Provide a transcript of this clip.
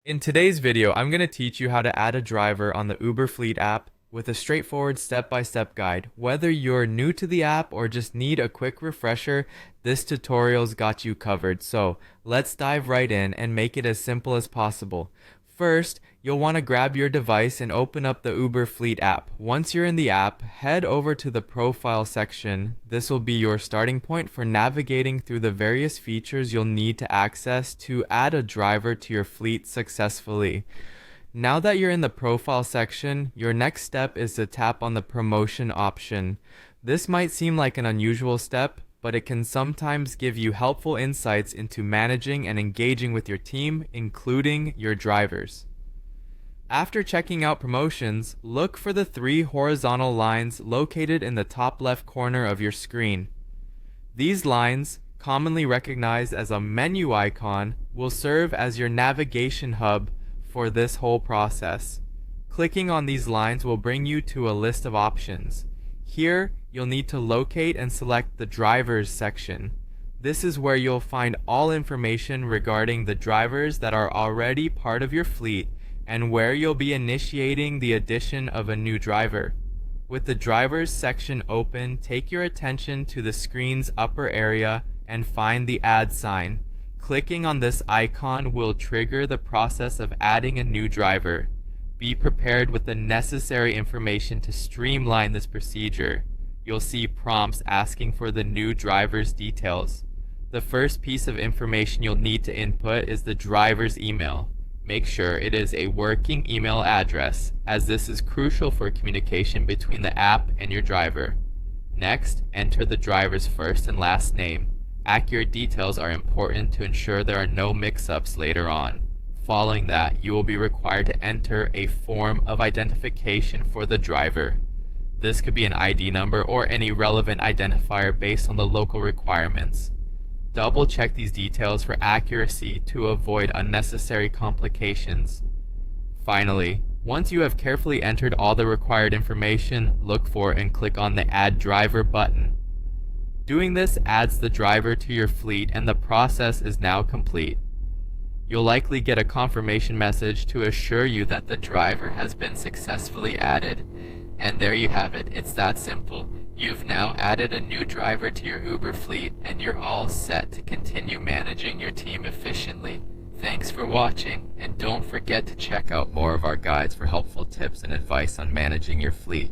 In today's video, I'm going to teach you how to add a driver on the Uber Fleet app with a straightforward step-by-step guide. Whether you're new to the app or just need a quick refresher, this tutorial's got you covered. So let's dive right in and make it as simple as possible. First, you'll want to grab your device and open up the Uber Fleet app. Once you're in the app, head over to the profile section. This will be your starting point for navigating through the various features you'll need to access to add a driver to your fleet successfully. Now that you're in the profile section, your next step is to tap on the promotion option. This might seem like an unusual step, but it can sometimes give you helpful insights into managing and engaging with your team, including your drivers. After checking out promotions, look for the three horizontal lines located in the top left corner of your screen. These lines, commonly recognized as a menu icon, will serve as your navigation hub for this whole process. Clicking on these lines will bring you to a list of options. Here, you'll need to locate and select the drivers section. This is where you'll find all information regarding the drivers that are already part of your fleet and where you'll be initiating the addition of a new driver. With the drivers section open, take your attention to the screen's upper area and find the add sign. Clicking on this icon will trigger the process of adding a new driver. Be prepared with the necessary information to streamline this procedure. You'll see prompts asking for the new driver's details. The first piece of information you'll need to input is the driver's email. Make sure it is a working email address, as this is crucial for communication between the app and your driver. Next, enter the driver's first and last name. Accurate details are important to ensure there are no mix-ups later on. Following that, you will be required to enter a form of identification for the driver. This could be an ID number or any relevant identifier based on the local requirements. Double check these details for accuracy to avoid unnecessary complications. Finally, once you have carefully entered all the required information, look for and click on the Add Driver button. Doing this adds the driver to your fleet and the process is now complete. You'll likely get a confirmation message to assure you that the driver has been successfully added. And there you have it, it's that simple. You've now added a new driver to your Uber fleet and you're all set to continue managing your team efficiently. Thanks for watching, and don't forget to check out more of our guides for helpful tips and advice on managing your fleet.